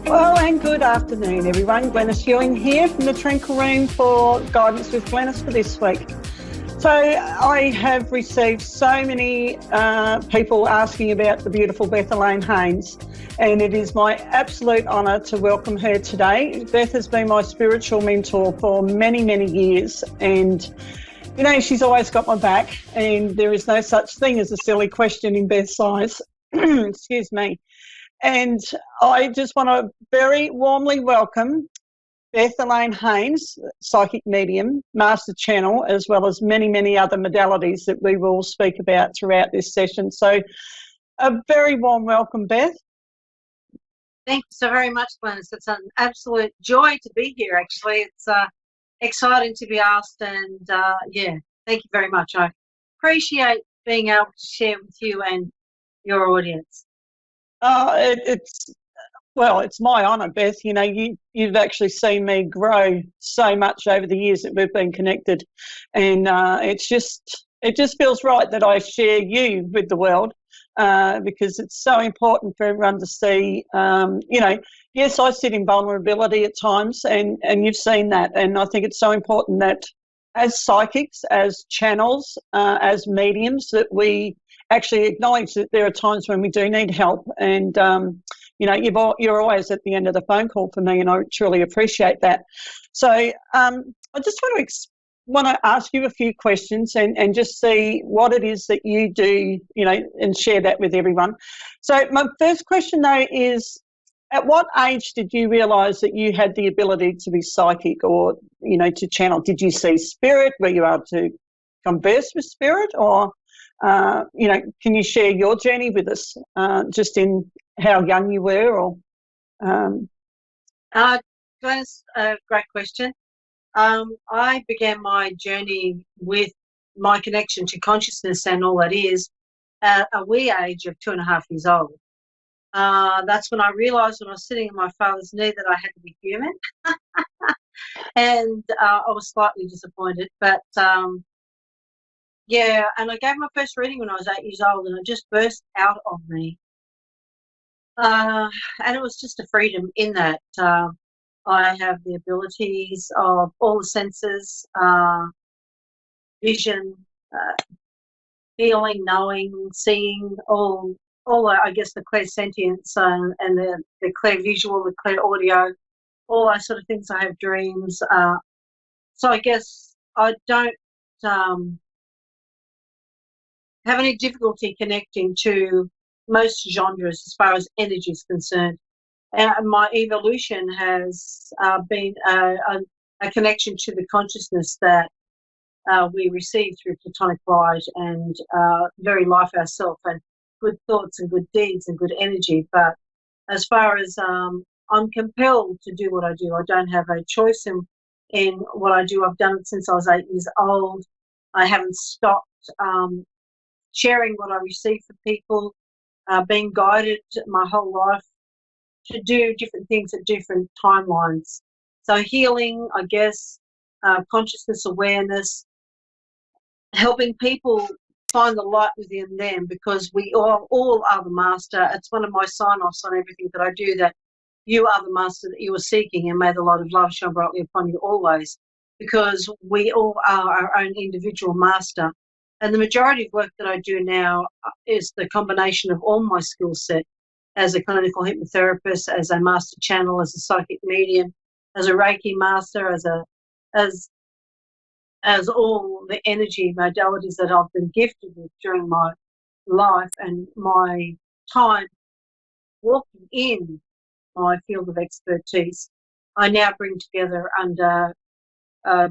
Well, and good afternoon, everyone. Glenyce Ewing here from the Tranquil Room for Guidance with Glenyce for this week. So I have received so many people asking about the beautiful Beth Elaine Haynes, and it is my absolute honour to welcome her today. Beth has been my spiritual mentor for many, many years, and you know, she's always got my back, and there is no such thing as a silly question in Beth's eyes. Excuse me. And I just want to very warmly welcome Beth Elaine Haynes, psychic medium, master channel, as well as many, many other modalities that we will speak about throughout this session. So a very warm welcome, Beth. Thank you so very much, Glenyce. It's an absolute joy to be here, actually. It's exciting to be asked, and yeah, thank you very much. I appreciate being able to share with you and your audience. It's my honour, Beth. You know, you've actually seen me grow so much over the years that we've been connected, and it just feels right that I share you with the world because it's so important for everyone to see. You know, yes, I sit in vulnerability at times, and you've seen that, and I think it's so important that as psychics, as channels, as mediums, that we actually acknowledge that there are times when we do need help, and you know, you're always at the end of the phone call for me, and I truly appreciate that. So I just want to ask you a few questions and just see what it is that you do, you know, and share that with everyone. So my first question though is, at what age did you realise that you had the ability to be psychic, or, you know, to channel? Did you see spirit? Were you able to converse with spirit, or you know, can you share your journey with us, just in how young you were? Or Glenyce, great question. I began my journey with my connection to consciousness and all that is at a wee age of 2.5 years old. That's when I realised, when I was sitting in my father's knee, that I had to be human. And I was slightly disappointed, but yeah, and I gave my first reading when I was 8 years old, and it just burst out of me. And it was just a freedom in that I have the abilities of all the senses, vision, feeling, knowing, seeing, all I guess the clairsentience and the clear visual, the clear audio, all those sort of things. I have dreams. So I guess I don't have any difficulty connecting to most genres as far as energy is concerned. My evolution has been a connection to the consciousness that we receive through platonic light and very life ourselves, and good thoughts and good deeds and good energy. But as far as I'm compelled to do what I do, I don't have a choice in what I do. I've done it since I was 8 years old. I haven't stopped sharing what I receive from people, being guided my whole life to do different things at different timelines. So healing, I guess, consciousness awareness, helping people find the light within them, because we all are the master. It's one of my sign-offs on everything that I do, that you are the master that you are seeking, and may the light of love shine brightly upon you always, because we all are our own individual master. And the majority of work that I do now is the combination of all my skill set as a clinical hypnotherapist, as a master channel, as a psychic medium, as a Reiki master, as all the energy modalities that I've been gifted with during my life and my time walking in my field of expertise. I now bring together under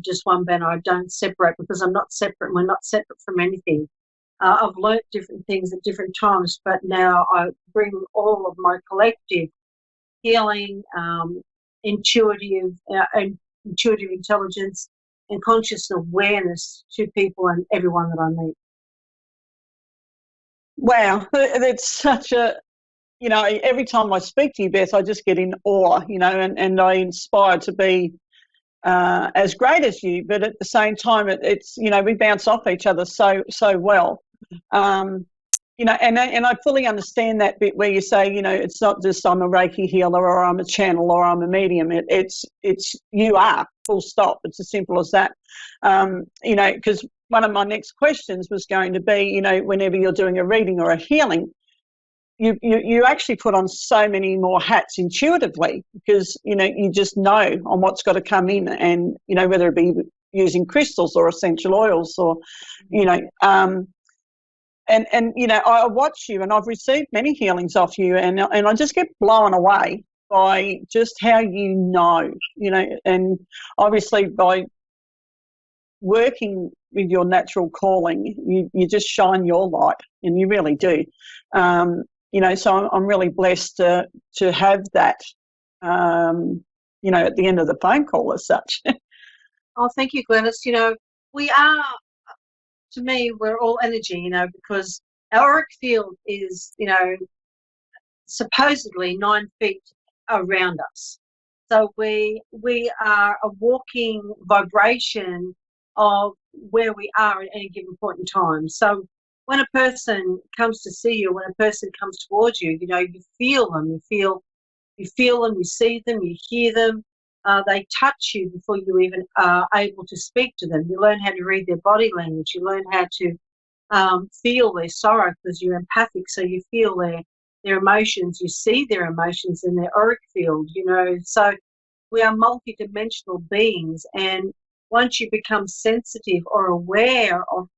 just one banner. I don't separate, because I'm not separate. We're not separate from anything. I've learnt different things at different times, but now I bring all of my collective healing, intuitive intelligence, and conscious awareness to people and everyone that I meet. Wow, that's such a, you know, every time I speak to you, Beth, I just get in awe, you know, and I inspire to be as great as you, but at the same time, it's, you know, we bounce off each other so well. and I fully understand that bit where you say, it's not just I'm a Reiki healer or I'm a channel or I'm a medium. It's you are, full stop. It's as simple as that. Because one of my next questions was going to be, whenever you're doing a reading or a healing, you actually put on so many more hats intuitively because, you just know on what's got to come in and, whether it be using crystals or essential oils or, And I watch you, and I've received many healings off you, and I just get blown away by just how and obviously by working with your natural calling, you just shine your light, and you really do. So I'm really blessed to have that, at the end of the phone call as such. Oh, thank you, Glenyce. We are, to me, we're all energy, because our auric field is, supposedly 9 feet around us. So we are a walking vibration of where we are at any given point in time. So when a person comes to see you, when a person comes towards you, you feel them, you feel them, you see them, you hear them. They touch you before you even are able to speak to them. You learn how to read their body language. You learn how to feel their sorrow because you're empathic, so you feel their emotions. You see their emotions in their auric field, So we are multidimensional beings, and once you become sensitive or aware of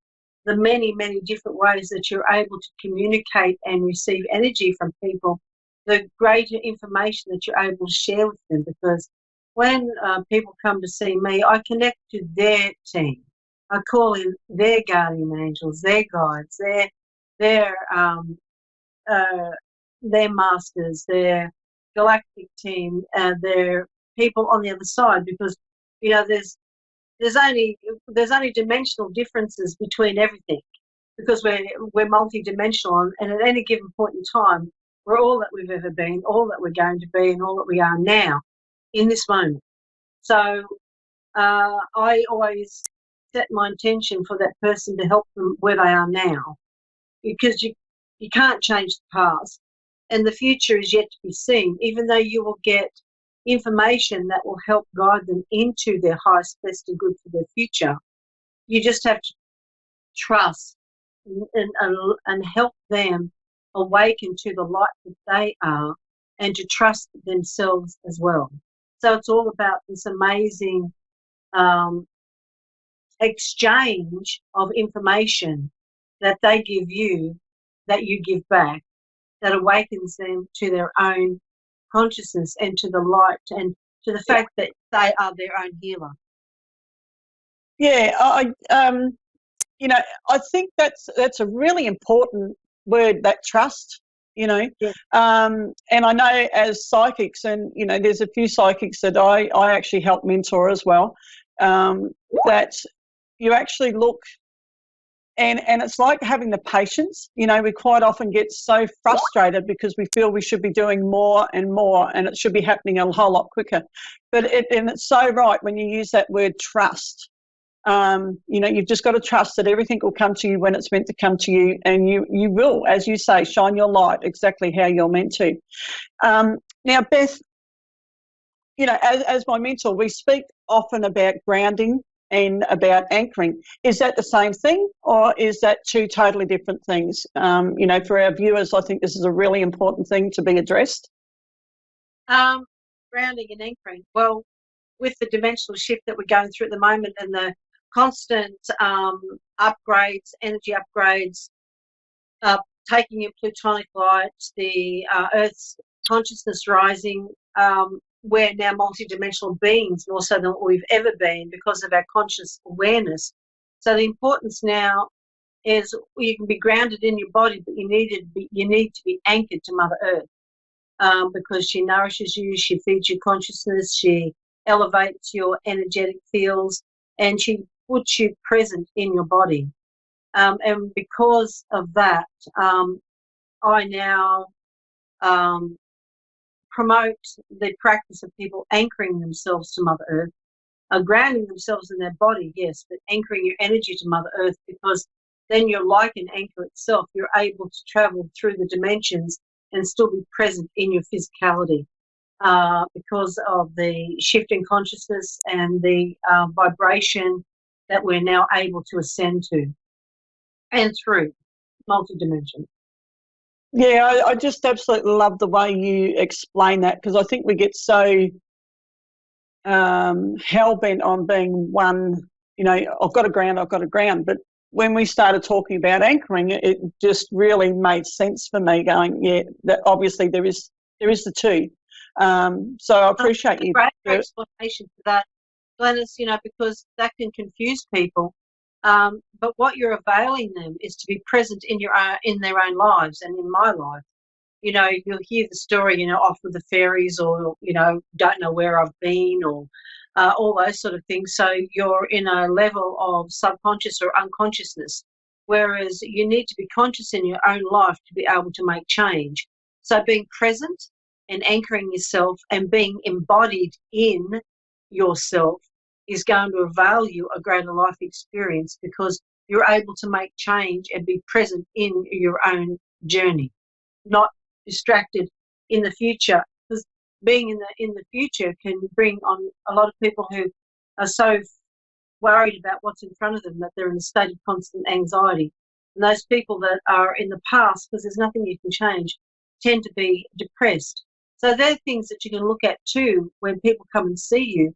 the many, many different ways that you're able to communicate and receive energy from people, the greater information that you're able to share with them, because when people come to see me, I connect to their team. I call in their guardian angels, their guides, their masters, their galactic team, their people on the other side, because there's only dimensional differences between everything, because we're multidimensional, and at any given point in time, we're all that we've ever been, all that we're going to be, and all that we are now in this moment. So I always set my intention for that person to help them where they are now, because you can't change the past, and the future is yet to be seen, even though you will get information that will help guide them into their highest, best and good for their future. You just have to trust and help them awaken to the light that they are, and to trust themselves as well. So it's all about this amazing exchange of information that they give you, that you give back, that awakens them to their own consciousness and to the light and to the fact that they are their own healer. Yeah, I think that's a really important word, that trust. Yeah. And I know as psychics, and there's a few psychics that I actually help mentor as well, that you actually look, and it's like having the patience. We quite often get so frustrated because we feel we should be doing more and more, and it should be happening a whole lot quicker. But it's so right when you use that word trust. You've just got to trust that everything will come to you when it's meant to come to you, and you will, as you say, shine your light exactly how you're meant to. Now, Beth, as my mentor, we speak often about grounding and about anchoring. Is that the same thing, or is that two totally different things? For our viewers, I think this is a really important thing to be addressed. Grounding and anchoring. Well, with the dimensional shift that we're going through at the moment, and the constant upgrades, energy upgrades, taking in plutonic light, the Earth's consciousness rising, we're now multidimensional beings more so than what we've ever been because of our conscious awareness. So the importance now is you can be grounded in your body, but you need to be anchored to Mother Earth, because she nourishes you, she feeds your consciousness, she elevates your energetic fields, and she puts you present in your body. And because of that, I now promote the practice of people anchoring themselves to Mother Earth, grounding themselves in their body, yes, but anchoring your energy to Mother Earth, because then you're like an anchor itself. You're able to travel through the dimensions and still be present in your physicality because of the shift in consciousness and the vibration that we're now able to ascend to and through multi-dimension. Yeah, I just absolutely love the way you explain that, because I think we get so hell-bent on being one, I've got to ground. But when we started talking about anchoring, it just really made sense for me going, yeah, that obviously there is the two. So I appreciate you. Great explanation for that, Glenyce, because that can confuse people. But what you're availing them is to be present in their own lives and in my life. You'll hear the story, off with the fairies, or, don't know where I've been, or all those sort of things. So you're in a level of subconscious or unconsciousness, whereas you need to be conscious in your own life to be able to make change. So being present and anchoring yourself and being embodied in yourself is going to avail you a greater life experience, because you're able to make change and be present in your own journey, not distracted in the future, because being in the future can bring on a lot of people who are so worried about what's in front of them that they're in a state of constant anxiety. And those people that are in the past, because there's nothing you can change, tend to be depressed. So they're things that you can look at too when people come and see you,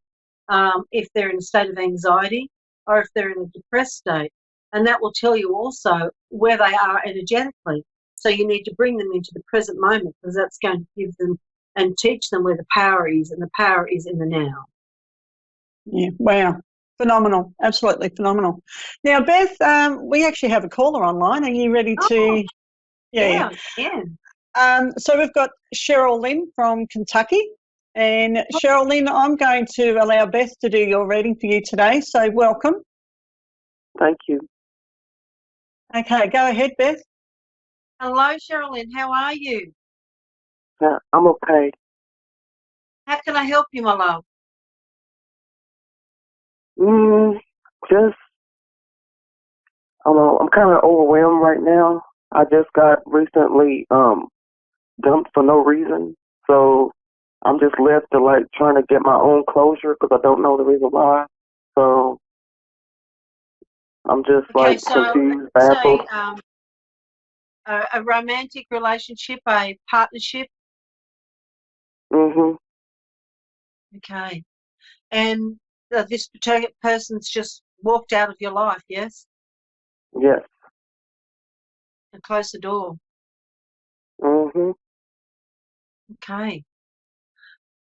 if they're in a state of anxiety or if they're in a depressed state. And that will tell you also where they are energetically. So you need to bring them into the present moment, because that's going to give them and teach them where the power is, and the power is in the now. Yeah, wow. Phenomenal. Absolutely phenomenal. Now, Beth, we actually have a caller online. Are you ready to? Yeah. So we've got Cheryl Lynn from Kentucky. And Cheryl Lynn, I'm going to allow Beth to do your reading for you today. So welcome. Thank you. Okay, go ahead, Beth. Hello, Sherilyn. How are you? Yeah, I'm okay. How can I help you, my love? Just, I don't know, I'm kind of overwhelmed right now. I just got recently dumped for no reason. So I'm just left to trying to get my own closure, because I don't know the reason why. So I'm just confused, baffled. A romantic relationship, a partnership. Mhm. Okay. And this particular person's just walked out of your life, yes? Yes. And closed the door. Mhm. Okay.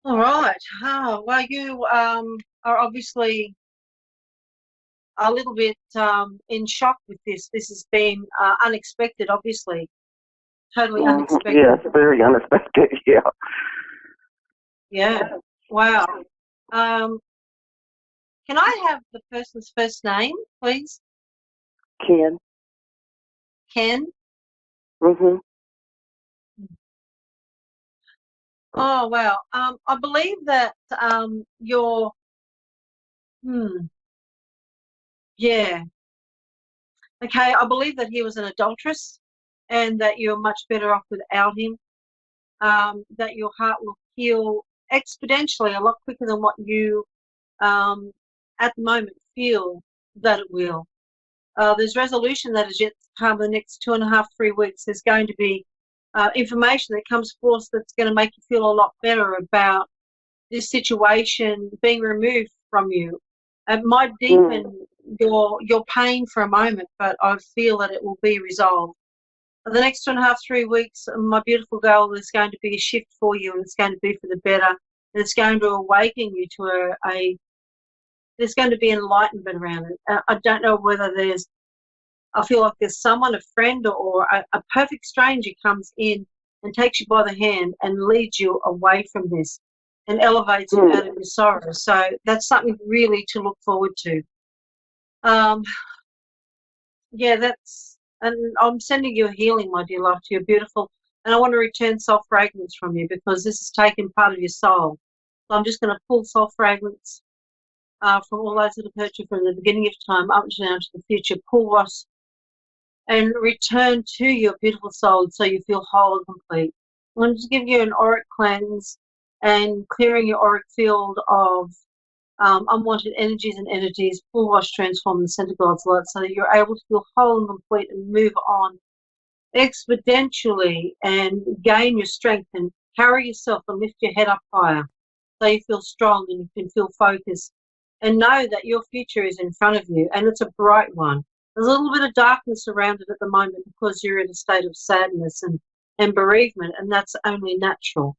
All right. Oh, well, you are obviously a little bit in shock with this. This has been unexpected, obviously. Totally unexpected. Yes, very unexpected. Yeah. Yeah. Wow. Can I have the person's first name, please? Ken. Ken? Mhm. Oh, wow. I believe that you're, yeah. Okay, I believe that he was an adulteress and that you're much better off without him, that your heart will heal exponentially a lot quicker than what you at the moment feel that it will. There's resolution that is yet to come in the next 2.5, 3 weeks. There's going to be information that comes forth that's going to make you feel a lot better about this situation being removed from you. It might deepen your pain for a moment, but I feel that it will be resolved. For the next 2.5, 3 weeks, my beautiful girl, there's going to be a shift for you, and it's going to be for the better. And it's going to awaken you to there's going to be enlightenment around it. I don't know whether I feel like there's someone, a friend or a perfect stranger comes in and takes you by the hand and leads you away from this and elevates you out of your sorrow. So that's something really to look forward to. And I'm sending you a healing, my dear love, to you're beautiful. And I want to return soul fragments from you, because this has taken part of your soul. So I'm just going to pull soul fragments from all those that have hurt you from the beginning of time up to now to the future. Pull and return to your beautiful soul so you feel whole and complete. I'm going to just give you an auric cleanse and clearing your auric field of unwanted energies and entities, full wash, transform, and send to God's light so that you're able to feel whole and complete and move on exponentially and gain your strength and carry yourself and lift your head up higher so you feel strong and you can feel focused and know that your future is in front of you and it's a bright one. There's a little bit of darkness around it at the moment because you're in a state of sadness and bereavement, and that's only natural.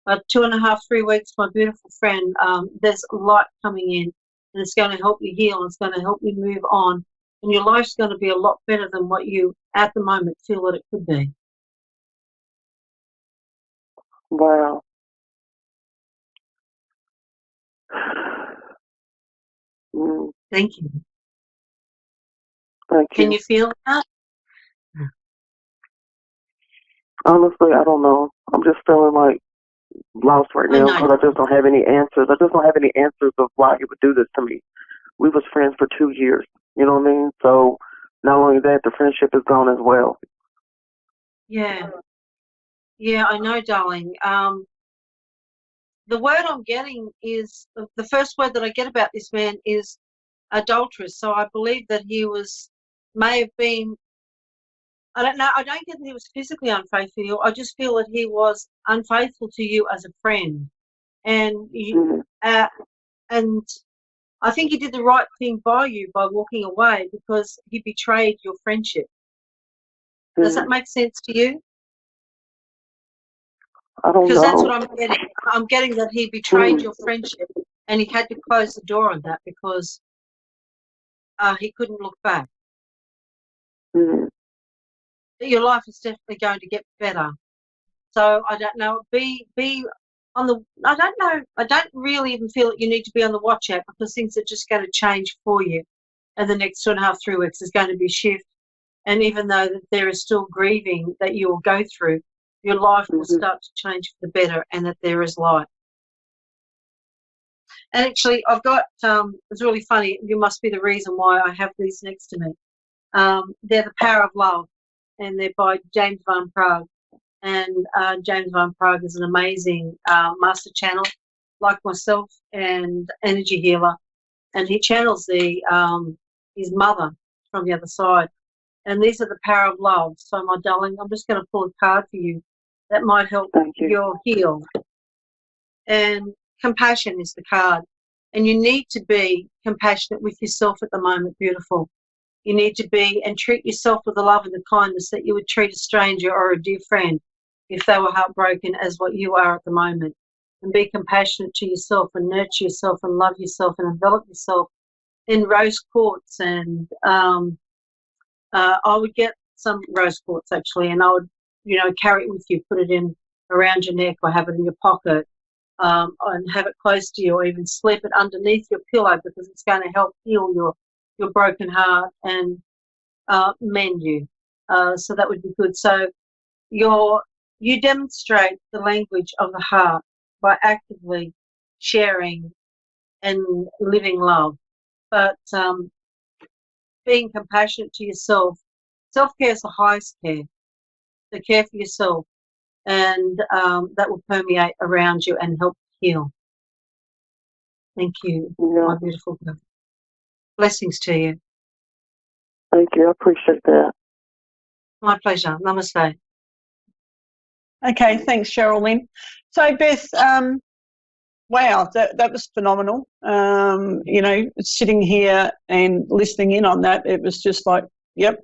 2.5, 3 weeks, my beautiful friend, there's light coming in and it's going to help you heal, it's going to help you move on, and your life's going to be a lot better than what you at the moment feel that it could be. Wow. Thank you. Thank you. Can you feel that? Honestly, I don't know. I'm just feeling like lost right now because I just don't have any answers. I just don't have any answers of why he would do this to me. We was friends for 2 years. You know what I mean? So not only that, the friendship is gone as well. Yeah. Yeah, I know, darling. The word I'm getting is, the first word that I get about this man is adulterous. So I believe that he may have been, I don't know, I don't get that he was physically unfaithful to you. I just feel that he was unfaithful to you as a friend. And and I think he did the right thing by you by walking away because he betrayed your friendship. Does that make sense to you? I don't know. Because that's what I'm getting. I'm getting that he betrayed your friendship and he had to close the door on that because he couldn't look back. Your life is definitely going to get better. So I don't know. Be on the. I don't know. I don't really even feel that you need to be on the watch out because things are just going to change for you. And the next 2.5, 3 weeks is going to be a shift. And even though that there is still grieving that you will go through, your life will start to change for the better, and that there is light. And actually, I've got. It's really funny. You must be the reason why I have these next to me. They're The Power of Love, and they're by James Van Praagh. And James Van Praagh is an amazing master channel, like myself, and energy healer. And he channels his mother from the other side. And these are The Power of Love. So, my darling, I'm just going to pull a card for you that might help you heal. And compassion is the card. And you need to be compassionate with yourself at the moment, beautiful. You need to be and treat yourself with the love and the kindness that you would treat a stranger or a dear friend if they were heartbroken as what you are at the moment. And be compassionate to yourself and nurture yourself and love yourself and envelop yourself in rose quartz. And I would get some rose quartz actually, and I would, carry it with you, put it in around your neck or have it in your pocket, and have it close to you, or even slip it underneath your pillow because it's going to help heal your broken heart and mend you. So that would be good. So you demonstrate the language of the heart by actively sharing and living love. But being compassionate to yourself, self-care is the highest care. So care for yourself, and that will permeate around you and help heal. Thank you, my beautiful girl. Blessings to you. Thank you. I appreciate that. My pleasure. Namaste. Okay, thanks, Cheryl Lynn. So, Beth, wow, that was phenomenal. Sitting here and listening in on that, it was just like, yep.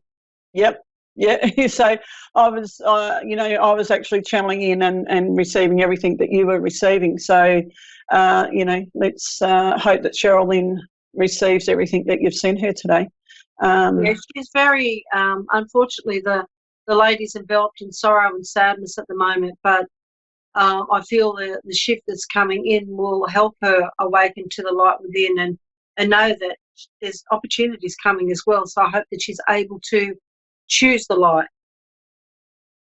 So I was actually channeling in and receiving everything that you were receiving. So, let's hope that Cheryl Lynn receives everything that you've sent her today. She's very, unfortunately, the lady's enveloped in sorrow and sadness at the moment, but I feel the shift that's coming in will help her awaken to the light within and know that there's opportunities coming as well. So I hope that she's able to choose the light.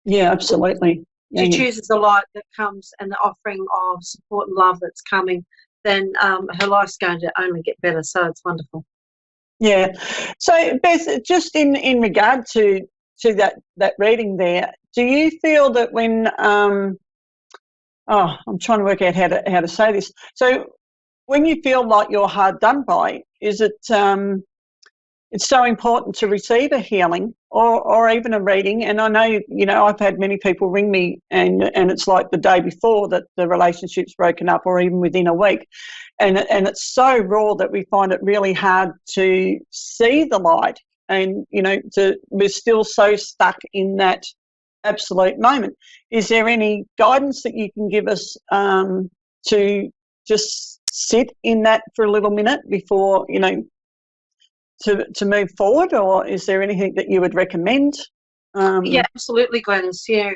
Yeah, absolutely. She chooses the light that comes and the offering of support and love that's coming, then her life's going to only get better. So it's wonderful. Yeah. So, Beth, just in regard to that reading there, do you feel that when I'm trying to work out how to say this. So, when you feel like you're hard done by, is it it's so important to receive a healing or even a reading? And I know, I've had many people ring me and it's like the day before that the relationship's broken up or even within a week. And it's so raw that we find it really hard to see the light. And, we're still so stuck in that absolute moment. Is there any guidance that you can give us to just sit in that for a little minute before, to move forward, or is there anything that you would recommend? Yeah, absolutely, Glenyce.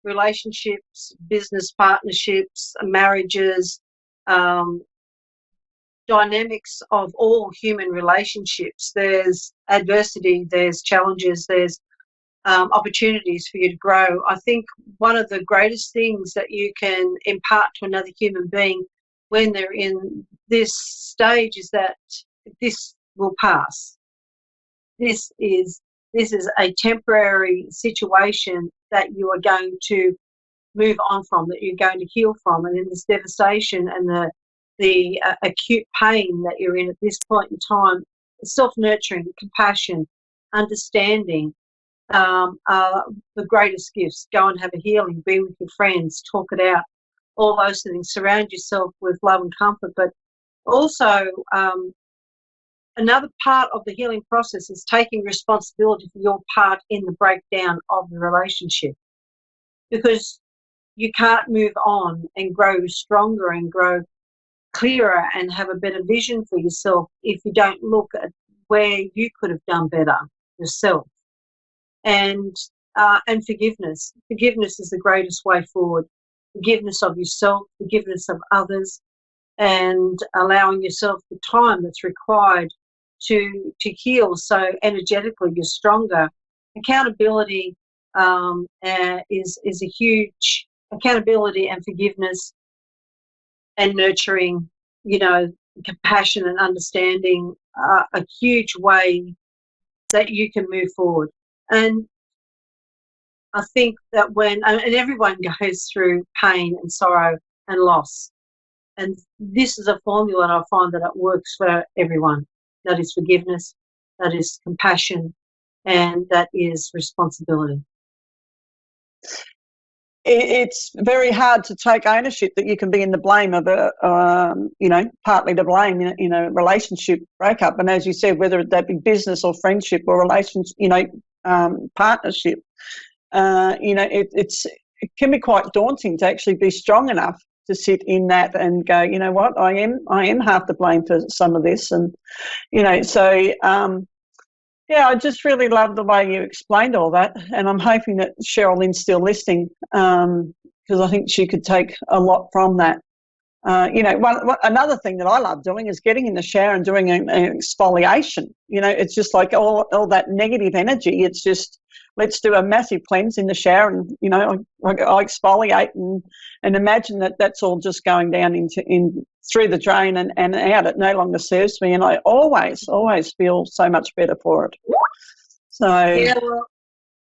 Relationships, business partnerships, marriages, dynamics of all human relationships. There's adversity, there's challenges, there's opportunities for you to grow. I think one of the greatest things that you can impart to another human being when they're in this stage is that this will pass. This is a temporary situation that you are going to move on from, that you're going to heal from, and in this devastation and the acute pain that you're in at this point in time, self-nurturing, compassion, understanding are the greatest gifts. Go and have a healing, be with your friends, talk it out, all those things. Surround yourself with love and comfort, but also another part of the healing process is taking responsibility for your part in the breakdown of the relationship, because you can't move on and grow stronger and grow clearer and have a better vision for yourself if you don't look at where you could have done better yourself. And forgiveness. Forgiveness is the greatest way forward. Forgiveness of yourself, forgiveness of others, and allowing yourself the time that's required to heal so energetically you're stronger. Accountability is a huge accountability, and forgiveness and nurturing, compassion and understanding are a huge way that you can move forward. And I think that and everyone goes through pain and sorrow and loss, and this is a formula, and I find that it works for everyone. That is forgiveness, that is compassion, and that is responsibility. It's very hard to take ownership that you can be in the blame of partly to blame in a relationship breakup. And as you said, whether that be business or friendship or relationship, partnership, it can be quite daunting to actually be strong enough to sit in that and go, you know what, I am half to blame for some of this. And, I just really love the way you explained all that, and I'm hoping that Cheryl Lynn's still listening, because I think she could take a lot from that. Another thing that I love doing is getting in the shower and doing an exfoliation. It's just like all that negative energy. It's just, let's do a massive cleanse in the shower, and I exfoliate and imagine that that's all just going down through the drain and out. It no longer serves me, and I always feel so much better for it. So well,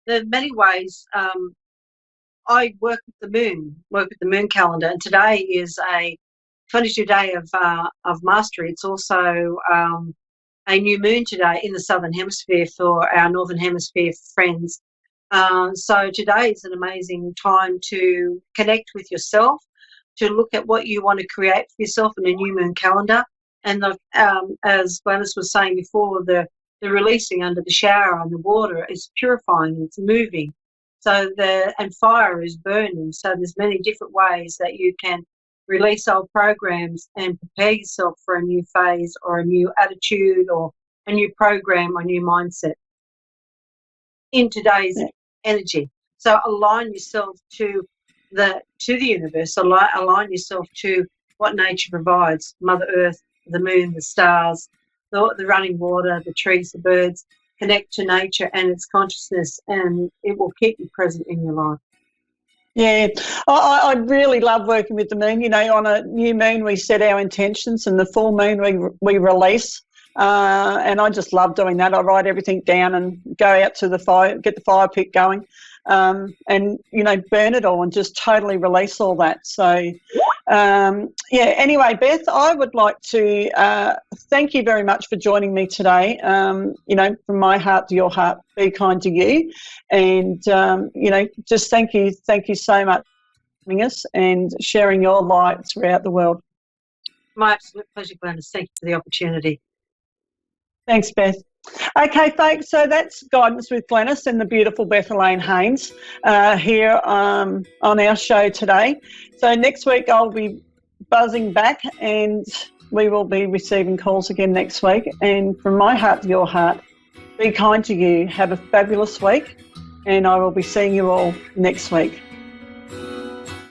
there are many ways. I work with the moon calendar, and today is a 22-day of mastery. It's also a new moon today in the southern hemisphere for our northern hemisphere friends. So today is an amazing time to connect with yourself, to look at what you want to create for yourself in a new moon calendar. And as Glenyce was saying before, the releasing under the shower and the water is purifying, it's moving. And fire is burning. So there's many different ways that you can release old programs and prepare yourself for a new phase or a new attitude or a new program or new mindset in today's energy. So align yourself to the universe, align yourself to what nature provides, Mother Earth, the moon, the stars, the running water, the trees, the birds. Connect to nature and its consciousness, and it will keep you present in your life. Yeah, I really love working with the moon. On a new moon we set our intentions, and the full moon we release. And I just love doing that. I write everything down and go out to the fire, get the fire pit going, and, burn it all and just totally release all that. So, anyway, Beth, I would like to thank you very much for joining me today. From my heart to your heart, be kind to you. And, just thank you so much for joining us and sharing your light throughout the world. My absolute pleasure, Glenyce. Thank you for the opportunity. Thanks, Beth. Okay, folks, so that's Guidance with Glenyce and the beautiful Beth Elaine Haynes here on our show today. So next week I'll be buzzing back and we will be receiving calls again next week. And from my heart to your heart, be kind to you. Have a fabulous week and I will be seeing you all next week.